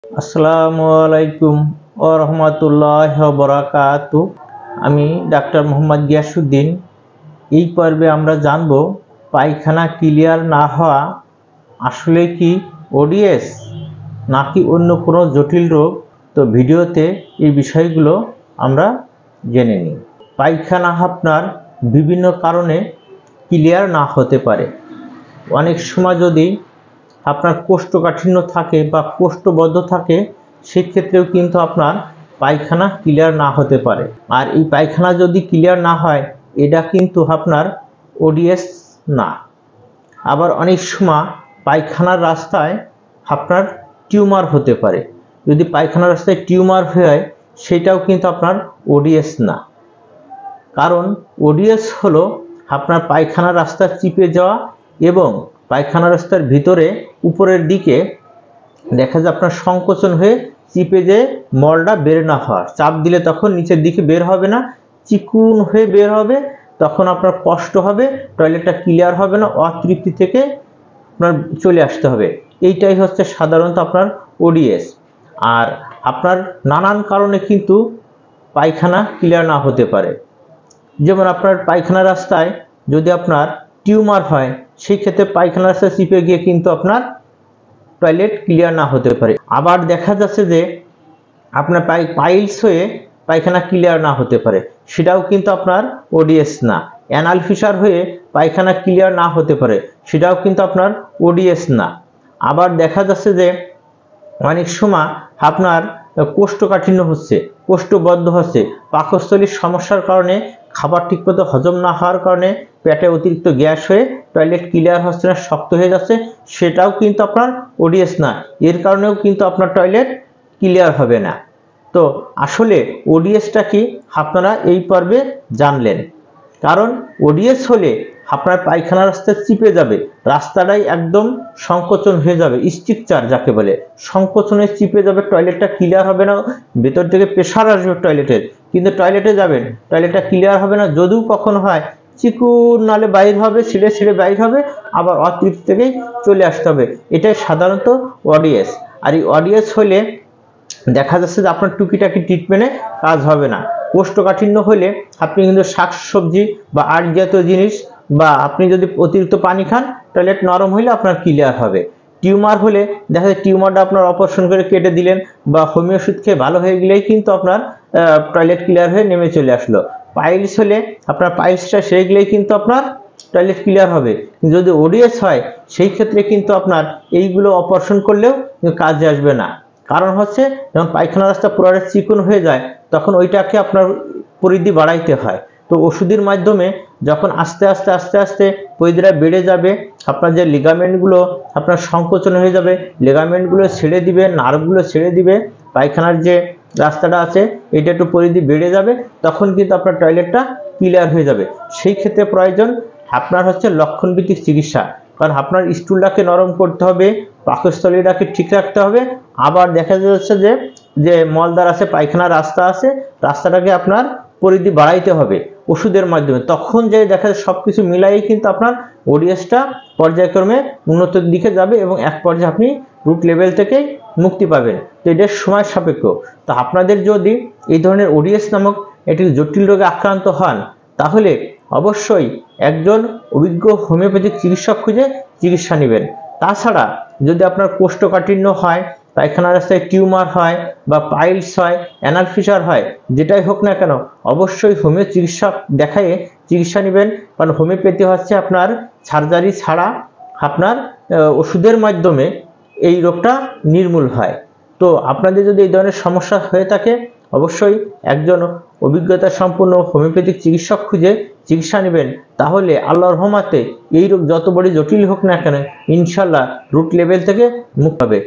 আসসালামু আলাইকুম ওয়া রাহমাতুল্লাহি ওয়া বারাকাতুহু। আমি ডাক্তার মোহাম্মদ গিয়াসউদ্দিন। এই পর্বে আমরা জানব পায়খানা ক্লিয়ার না হওয়া আসলে কি ওডিএস নাকি অন্য কোনো জটিল রোগ। তো ভিডিওতে এই বিষয়গুলো আমরা জেনে নিই। পায়খানা আপনার বিভিন্ন কারণে ক্লিয়ার না হতে পারে। অনেক সময় যদি আপনার কোষ্ঠকাঠিন্য থাকে বা কোষ্ঠবদ্ধ থাকে, সেক্ষেত্রেও কিন্তু আপনার পায়খানা ক্লিয়ার না হতে পারে। আর এই পায়খানা যদি ক্লিয়ার না হয়, এটা কিন্তু আপনার ওডিএস না। আবার অনেক সময় পায়খানার রাস্তায় আপনার টিউমার হতে পারে। যদি পায়খানার রাস্তায় টিউমার হয়, সেটাও কিন্তু আপনার ওডিএস না। কারণ ওডিএস হলো আপনার পায়খানার রাস্তা চিপে যাওয়া এবং পায়খানা রাস্তার ভিতরে উপরের দিকে দেখা যায় আপনার সংকোচন হয়ে চিপে যেয়ে মলটা বের না হওয়া। চাপ দিলে তখন নিচের দিকে বের হবে না, চিকুন হয়ে বের হবে, তখন আপনার কষ্ট হবে, টয়লেটটা ক্লিয়ার হবে না, অতৃপ্তি থেকে আপনার চলে আসতে হবে। এইটাই হচ্ছে সাধারণত আপনার ওডিএস। আর আপনার নানান কারণে কিন্তু পায়খানা ক্লিয়ার না হতে পারে। যেমন আপনার পায়খানা রাস্তায় যদি আপনার টিউমার হয়, সেই ক্ষেত্রে পায়খানা রাস্তায় চিপে গিয়ে কিন্তু আপনার টয়লেট ক্লিয়ার না হতে পারে। আবার দেখা যাচ্ছে যে আপনার পাইলস হয়ে পায়খানা ক্লিয়ার না হতে পারে, সেটাও কিন্তু আপনার ওডিএস না। অ্যানাল ফিসার হয়ে পায়খানা ক্লিয়ার না হতে পারে, সেটাও কিন্তু আপনার ওডিএস না। আবার দেখা যাচ্ছে যে অনেক সময় আপনার কোষ্ঠকাঠিন্য হচ্ছে, কোষ্ঠবদ্ধ হচ্ছে, পাকস্থলীর সমস্যার কারণে খাবার ঠিকমতো হজম না হওয়ার কারণে পেটে অতিরিক্ত গ্যাস হয়ে টয়লেট ক্লিয়ার হচ্ছে না, শক্ত হয়ে যাচ্ছে, সেটাও কিন্তু আপনার ওডিএস না। এর কারণেও কিন্তু আপনার টয়লেট ক্লিয়ার হবে না। তো আসলে ওডিএসটা কি আপনারা এই পর্বে জানলেন। কারণ ওডিএস হলে আপনার পায়খানা রাস্তা চিপে যাবে, রাস্তাটাই একদম সংকোচন হয়ে যাবে, স্ট্রিকচার যাকে বলে, সংকোচনে চিপে যাবে, টয়লেটটা ক্লিয়ার হবে না, ভেতর থেকে প্রেশার আসবে টয়লেটের, কিন্তু টয়লেটে যাবেন, টয়লেটটা ক্লিয়ার হবে না। যদিও কখনো হয় চিকুন নালে বাইর হবে, ছিঁড়ে ছিঁড়ে বাইর হবে, আবার অতৃপ্তি থেকেই চলে আসতে হবে। এটাই সাধারণত ওডিএস। আর এই ওডিএস হলে দেখা যাচ্ছে যে আপনার টুকিটাকি ট্রিটমেন্টে কাজ হবে না। কোষ্ঠকাঠিন্য হলে আপনি কিন্তু শাকসবজি বা আট জাতীয় জিনিস বা আপনি যদি অতিরিক্ত পানি খান, টয়লেট নরম হলে আপনার ক্লিয়ার হবে। টিউমার হলে দেখা যায় টিউমারটা আপনার অপারেশন করে কেটে দিলেন বা হোমিও ওষুধ খেয়ে ভালো হয়ে গেলেই কিন্তু আপনার টয়লেট ক্লিয়ার হয়ে নেমে চলে আসলো। পাইলস হলে আপনার পাইলসটা সেরে গেলেই কিন্তু আপনার টয়লেট ক্লিয়ার হবে। যদি ওডিএস হয়, সেই ক্ষেত্রে কিন্তু আপনার এইগুলো অপারেশন করলেও কাজে আসবে না। কারণ হচ্ছে যখন পায়খানা রাস্তা পুরোটা চিকন হয়ে যায়, তখন ওইটাকে আপনার পরিধি বাড়াইতে হয়। তো ওষুধের মাধ্যমে যখন আস্তে আস্তে আস্তে আস্তে পরিধিটা বেড়ে যাবে, আপনার যে লিগামেন্টগুলো আপনার সংকোচন হয়ে যাবে, লিগামেন্টগুলো ছেড়ে দিবে, নার্ভগুলো ছেড়ে দিবে, পায়খানার যে রাস্তাটা আছে এটা একটু পরিধি বেড়ে যাবে, তখন কিন্তু আপনার টয়লেটটা ক্লিয়ার হয়ে যাবে। সেই ক্ষেত্রে প্রয়োজন আপনার হচ্ছে লক্ষণভিত্তিক চিকিৎসা। কারণ আপনার স্টুলটাকে নরম করতে হবে, পাকস্থলীটাকে ঠিক রাখতে হবে। আবার দেখা যাচ্ছে যে যে মলদ্বার আছে, পায়খানার রাস্তা আছে, রাস্তাটাকে আপনার পরিধি বাড়াইতে হবে ওষুধের মাধ্যমে। তখন যে দেখা যায় সবকিছু মিলাই কিন্তু আপনার ওডিএসটা পর্যায়ক্রমে উন্নতির দিকে যাবে এবং এক পর্যায়ে আপনি রুট লেভেল থেকে মুক্তি পাবেন। তো এটার সময় সাপেক্ষ। তো আপনাদের যদি এই ধরনের ওডিএস নামক একটি জটিল রোগে আক্রান্ত হন, তাহলে অবশ্যই একজন অভিজ্ঞ হোমিওপ্যাথিক চিকিৎসক খুঁজে চিকিৎসা নেবেন। তাছাড়া যদি আপনার কোষ্ঠকাঠিন্য হয়, পায়খানা রাস্তায় টিউমার হয় বা পাইলস হয়, অ্যানাল ফিসার হয়, যেটাই হোক না কেন, অবশ্যই হোমিও চিকিৎসক দেখায়ে চিকিৎসা নেবেন। কারণ হোমিওপ্যাথি হচ্ছে আপনার সার্জারি ছাড়া আপনার ওষুধের মাধ্যমে এই রোগটা নির্মূল হয়। তো আপনাদের যদি এই ধরনের সমস্যা হয়ে থাকে, অবশ্যই একজন অভিজ্ঞতা সম্পন্ন হোমিওপ্যাথিক চিকিৎসক খুঁজে চিকিৎসা নেবেন। তাহলে আল্লাহর রহমতে এই রোগ যত বড় জটিল হোক না কেন, ইনশাল্লাহ রুট লেভেল থেকে মুক্তি পাবে।